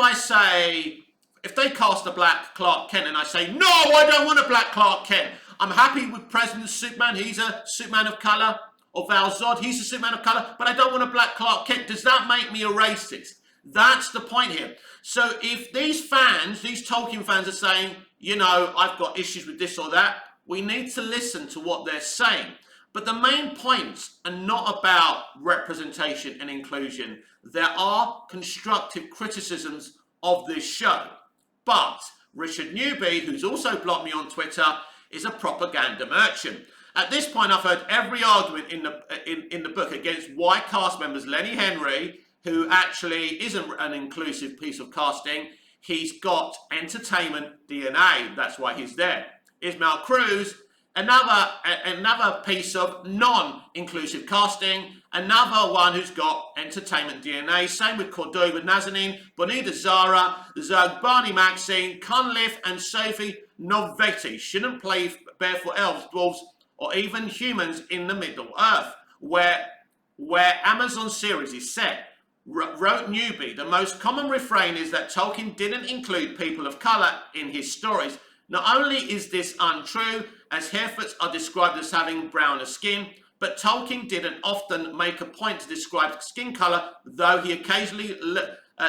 Speaker 1: they cast a black Clark Kent and I say, no, I don't want a black Clark Kent. I'm happy with President Superman, he's a Superman of colour. Or Val Zod, he's a Superman of colour, but I don't want a black Clark Kent. Does that make me a racist? That's the point here. So if these fans, these Tolkien fans are saying, you know, I've got issues with this or that, we need to listen to what they're saying. But the main points are not about representation and inclusion. There are constructive criticisms of this show. But Richard Newby, who's also blocked me on Twitter, is a propaganda merchant. At this point, I've heard every argument in the book against why cast members Lenny Henry, who actually isn't an inclusive piece of casting, he's got entertainment DNA. That's why he's there. Ismael Cruz, another piece of non-inclusive casting, another one who's got entertainment DNA. Same with Cordova Nazanin, Bonita Zara, Zerg Barney Maxine, Cunliffe, and Sophie Novetti shouldn't play barefoot elves, dwarves, or even humans in the Middle Earth, where Amazon series is set. Wrote Newby, the most common refrain is that Tolkien didn't include people of colour in his stories. Not only is this untrue, as Harefords are described as having browner skin, but Tolkien didn't often make a point to describe skin colour, though he occasionally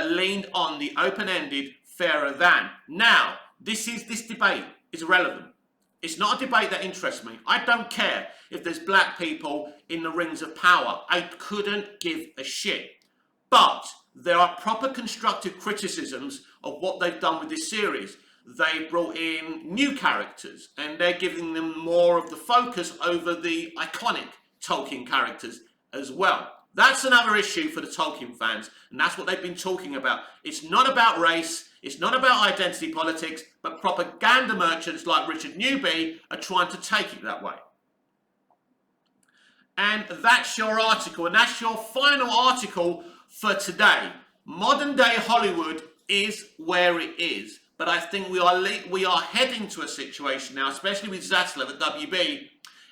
Speaker 1: leaned on the open-ended fairer than. Now, this debate is irrelevant. It's not a debate that interests me. I don't care if there's black people in the rings of power. I couldn't give a shit. But there are proper constructive criticisms of what they've done with this series. They brought in new characters and they're giving them more of the focus over the iconic Tolkien characters as well. That's another issue for the Tolkien fans, and that's what they've been talking about. It's not about race, it's not about identity politics, but propaganda merchants like Richard Newby are trying to take it that way. And that's your article, and that's your final article for today. Modern day Hollywood is where it is, but I think we are heading to a situation now, especially with Zaslav at WB,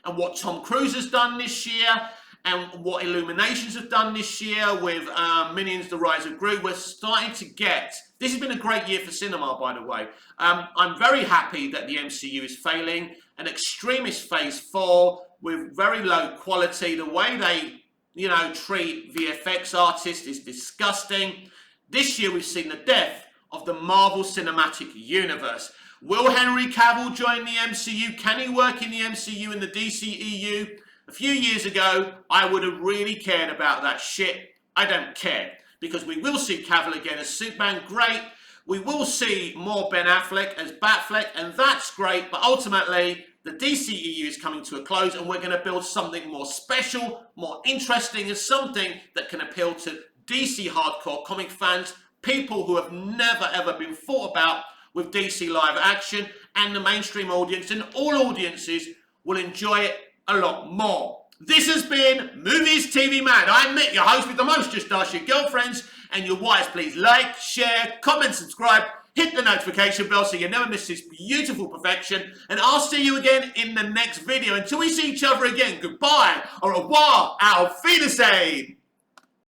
Speaker 1: and what Tom Cruise has done this year, and what Illuminations have done this year with Minions: The Rise of Gru. We're starting to get... This has been a great year for cinema, by the way. I'm very happy that the MCU is failing. An extremist phase 4 with very low quality. The way they, treat VFX artists is disgusting. This year we've seen the death of the Marvel Cinematic Universe. Will Henry Cavill join the MCU? Can he work in the MCU and the DCEU? A few years ago, I would have really cared about that shit. I don't care, because we will see Cavill again as Superman, great. We will see more Ben Affleck as Batfleck, and that's great, but ultimately, the DCEU is coming to a close, and we're going to build something more special, more interesting, and something that can appeal to DC hardcore comic fans, people who have never ever been thought about with DC live action, and the mainstream audience, and all audiences will enjoy it a lot more. This has been Movies TV Mad. I'm Mick, your host with the most. Just ask your girlfriends and your wives. Please like, share, comment, subscribe, hit the notification bell so you never miss this beautiful perfection. And I'll see you again in the next video. Until we see each other again, goodbye, au revoir, auf Wiedersehen.